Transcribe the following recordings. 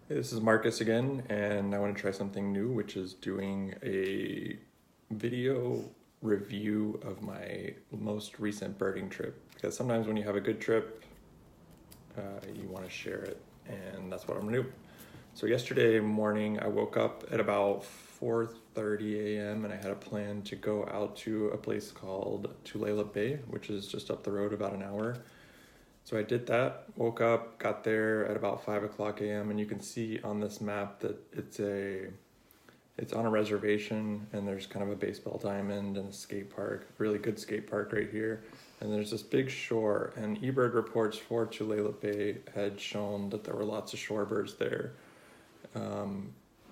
Hey, this is Marcus again, and I want to try something new, which is doing a video review of my most recent birding trip. Because sometimes when you have a good trip, you want to share it, and that's what I'm gonna do. So yesterday morning, I woke up at about 4:30 a.m. and I had a plan to go out to a place called Tulalip Bay, which is just up the road about an hour. So I did that, woke up, got there at about 5 o'clock a.m. and you can see on this map that it's on a reservation, and there's kind of a baseball diamond and a skate park, really good skate park right here. And there's this big shore, and eBird reports for Tulalip Bay had shown that there were lots of shorebirds there.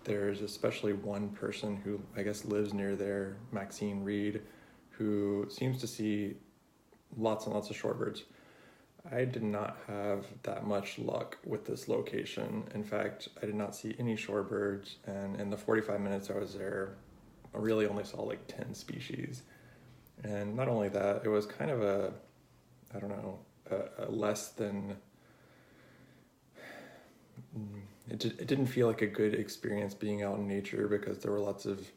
There's especially one person who I guess lives near there, Maxine Reed, who seems to see lots and lots of shorebirds. I did not have that much luck with this location. In fact, I did not see any shorebirds, and in the 45 minutes I was there, I really only saw like 10 species. And not only that, it was kind of I don't know, a less than, it didn't feel like a good experience being out in nature because there were lots of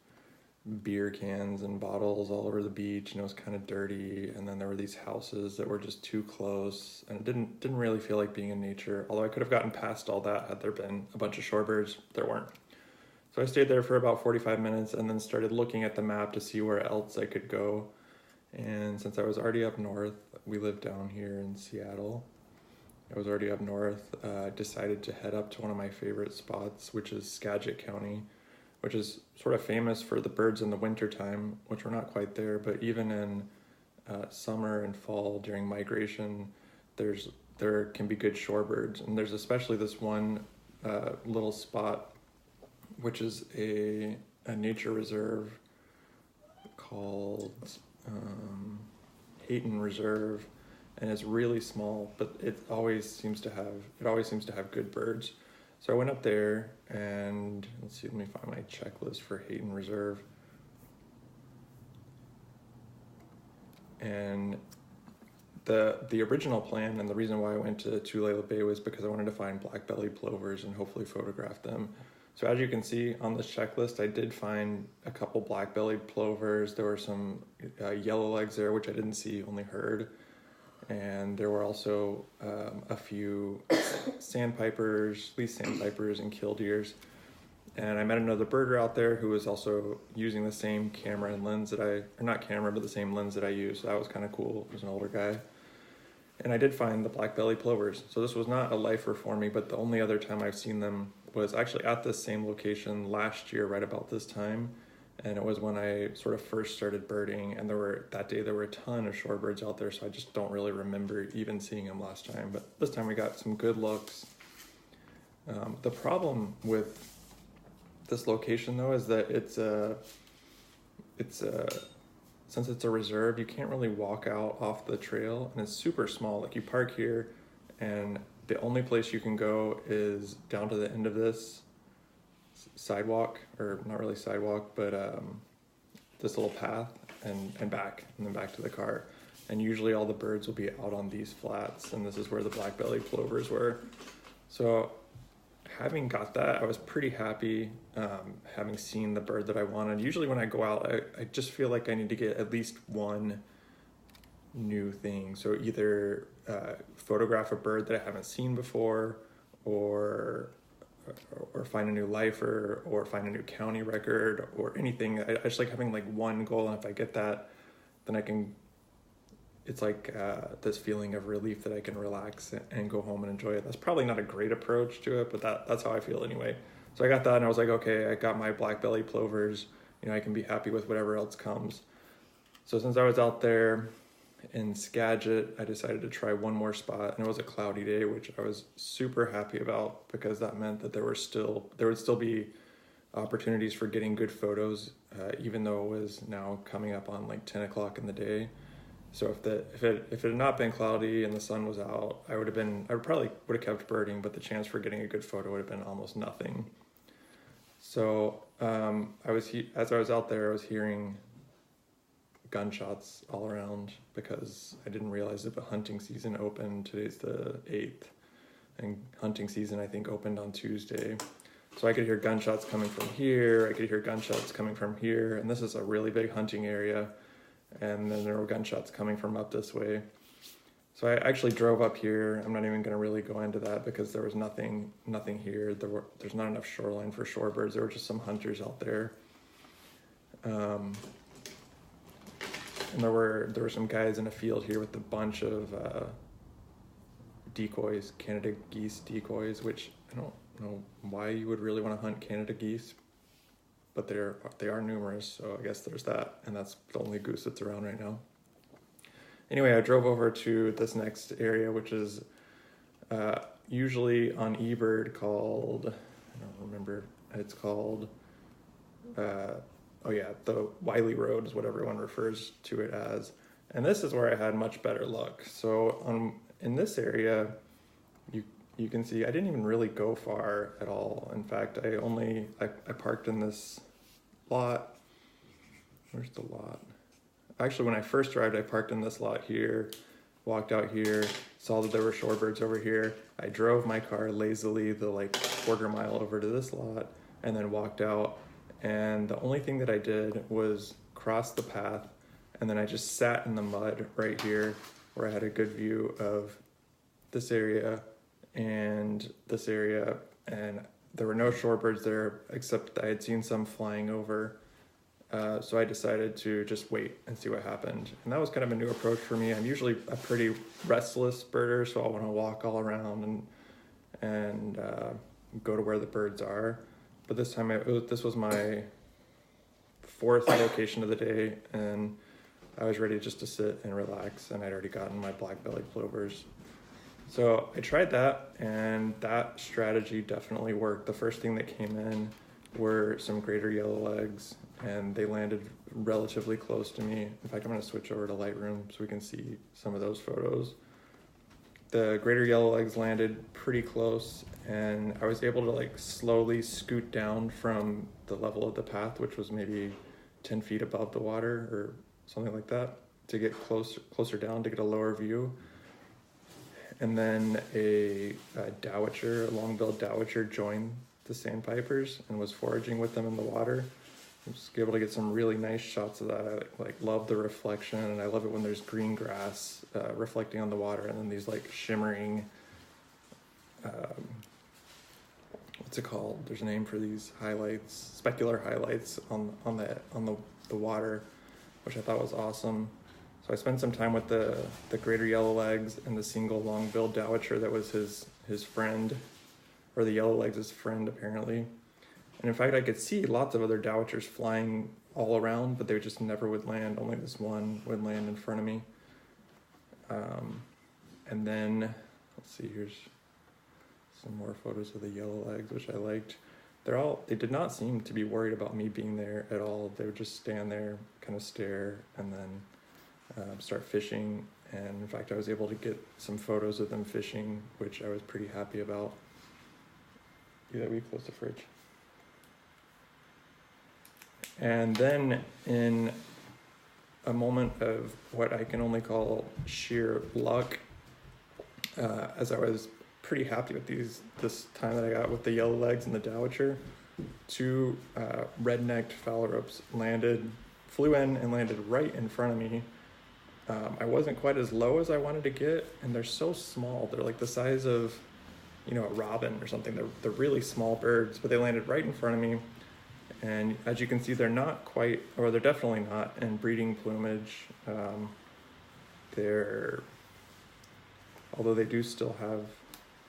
beer cans and bottles all over the beach, and it was kind of dirty, and then there were these houses that were just too close, and it didn't really feel like being in nature. Although I could have gotten past all that had there been a bunch of shorebirds. There weren't. So I stayed there for about 45 minutes and then started looking at the map to see where else I could go. And since I was already up north, we live down here in Seattle, I was already up north, decided to head up to one of my favorite spots, which is Skagit County, which is sort of famous for the birds in the wintertime, which we're not quite there, but even in summer and fall during migration, there can be good shorebirds. And there's especially this one little spot, which is a nature reserve called Hayton Reserve, and it's really small, but it always seems to have good birds. So I went up there, and let's see, let me find my checklist for Hayton Reserve. And the original plan, and the reason why I went to Tulalip Bay, was because I wanted to find black-bellied plovers and hopefully photograph them. So as you can see on this checklist, I did find a couple black-bellied plovers. There were some yellowlegs there, which I didn't see, only heard. And there were also a few sandpipers, least sandpipers, and killdeers. And I met another birder out there who was also using the same camera and lens that or not camera, but the same lens that I use. So that was kind of cool. He was an older guy. And I did find the black-bellied plovers. So this was not a lifer for me, but the only other time I've seen them was actually at this same location last year, right about this time. And it was when I sort of first started birding, and that day there were a ton of shorebirds out there, so I just don't really remember even seeing them last time. But this time we got some good looks. The problem with this location, though, is that since it's a reserve, you can't really walk out off the trail, and it's super small. Like, you park here, and the only place you can go is down to the end of this sidewalk, or not really sidewalk, but this little path, and then back to the car. And usually all the birds will be out on these flats, and this is where the black-bellied plovers were. So having got that, I was pretty happy, having seen the bird that I wanted. Usually when I go out, I just feel like I need to get at least one new thing. So either photograph a bird that I haven't seen before, or find a new lifer, or find a new county record, or anything. I just like having like one goal, and if I get that, then it's like this feeling of relief that I can relax and go home and enjoy it. That's probably not a great approach to it, but that's how I feel anyway. So I got that, and I was like, okay, I got my black-bellied plovers, I can be happy with whatever else comes. So since I was out there in Skagit, I decided to try one more spot, and it was a cloudy day, which I was super happy about, because that meant that there would still be opportunities for getting good photos, even though it was now coming up on like 10 o'clock in the day. So if it had not been cloudy and the sun was out, I probably would have kept birding, but the chance for getting a good photo would have been almost nothing. So as I was out there, I was hearing gunshots all around, because I didn't realize that the hunting season opened. Today's the 8th. and hunting season, I think, opened on Tuesday. So I could hear gunshots coming from here, I could hear gunshots coming from here, and this is a really big hunting area, and then there were gunshots coming from up this way. So I actually drove up here. I'm not even going to really go into that because there was nothing here. There's not enough shoreline for shorebirds. There were just some hunters out there. And there were some guys in a field here with a bunch of decoys, Canada geese decoys, which I don't know why you would really want to hunt Canada geese, but they are numerous, so I guess there's that, and that's the only goose that's around right now. Anyway, I drove over to this next area, which is usually on eBird called, I don't remember, it's called, the Wiley Road is what everyone refers to it as. And this is where I had much better luck. So in this area, you can see I didn't even really go far at all. In fact, I parked in this lot. Where's the lot? Actually, when I first arrived, I parked in this lot here, walked out here, saw that there were shorebirds over here. I drove my car lazily the quarter mile over to this lot and then walked out. And the only thing that I did was cross the path, and then I just sat in the mud right here where I had a good view of this area and this area, and there were no shorebirds there except I had seen some flying over. So I decided to just wait and see what happened. And that was kind of a new approach for me. I'm usually a pretty restless birder, so I want to walk all around and go to where the birds are. But this time, this was my fourth location of the day, and I was ready just to sit and relax, and I'd already gotten my black-bellied plovers. So I tried that, and that strategy definitely worked. The first thing that came in were some greater yellowlegs, and they landed relatively close to me. In fact, I'm going to switch over to Lightroom so we can see some of those photos. The greater yellowlegs landed pretty close, and I was able to slowly scoot down from the level of the path, which was maybe 10 feet above the water or something like that, to get closer down to get a lower view. And then a dowitcher, a long-billed dowitcher, joined the sandpipers and was foraging with them in the water. I was able to get some really nice shots of that. I love the reflection, and I love it when there's green grass reflecting on the water, and then these shimmering, what's it called? There's a name for these highlights, specular highlights on the water, which I thought was awesome. So I spent some time with the greater yellowlegs and the single long-billed dowitcher that was his friend, or the yellowlegs' friend apparently. And in fact, I could see lots of other dowitchers flying all around, but they just never would land. Only this one would land in front of me. And then, let's see, here's some more photos of the yellowlegs, which I liked. They did not seem to be worried about me being there at all. They would just stand there, kind of stare, and then start fishing. And in fact, I was able to get some photos of them fishing, which I was pretty happy about. Yeah, we close the fridge. And then in a moment of what I can only call sheer luck, as I was pretty happy with this time that I got with the yellowlegs and the dowitcher, two red-necked phalaropes flew in and landed right in front of me. I wasn't quite as low as I wanted to get, and they're so small. They're like the size of, a robin or something. They're really small birds, but they landed right in front of me. And as you can see, they're not quite, or they're definitely not in breeding plumage. Although they do still have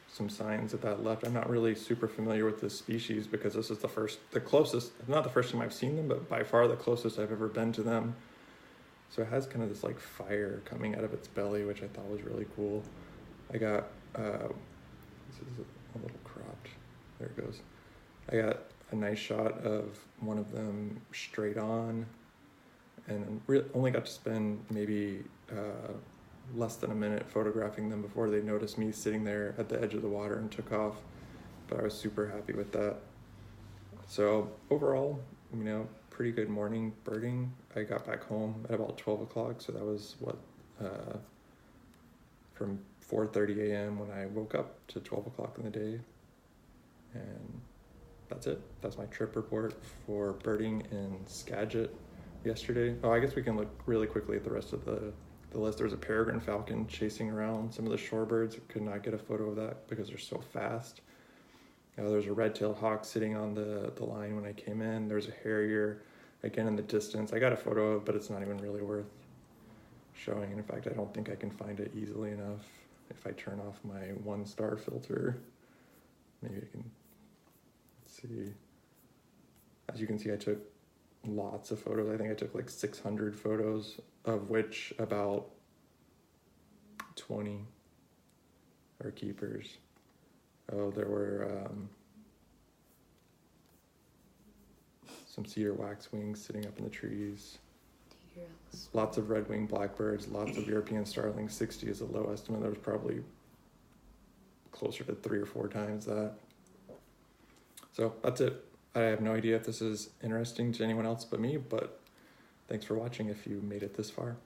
some signs of that left. I'm not really super familiar with this species because this is not the first time I've seen them, but by far the closest I've ever been to them. So it has kind of this fire coming out of its belly, which I thought was really cool. I got, this is a little cropped, there it goes. I got a nice shot of one of them straight on, and only got to spend maybe less than a minute photographing them before they noticed me sitting there at the edge of the water and took off. But I was super happy with that. So overall, pretty good morning birding. I got back home at about 12 o'clock, so that was from 4:30 a.m. when I woke up to 12 o'clock in the day. And that's it. That's my trip report for birding in Skagit yesterday. Oh, I guess we can look really quickly at the rest of the list. There's a peregrine falcon chasing around some of the shorebirds. Could not get a photo of that because they're so fast. There's a red-tailed hawk sitting on the line when I came in. There's a harrier, again in the distance. I got a photo of it, but it's not even really worth showing. And in fact, I don't think I can find it easily enough. If I turn off my 1-star filter, maybe I can see. As you can see, I took lots of photos. I think I took like 600 photos, of which about 20 are keepers. Oh, there were some cedar waxwings sitting up in the trees. Lots of red-winged blackbirds, lots of European starlings. 60 is a low estimate. There was probably closer to 3 or 4 times that. So that's it. I have no idea if this is interesting to anyone else but me, but thanks for watching if you made it this far.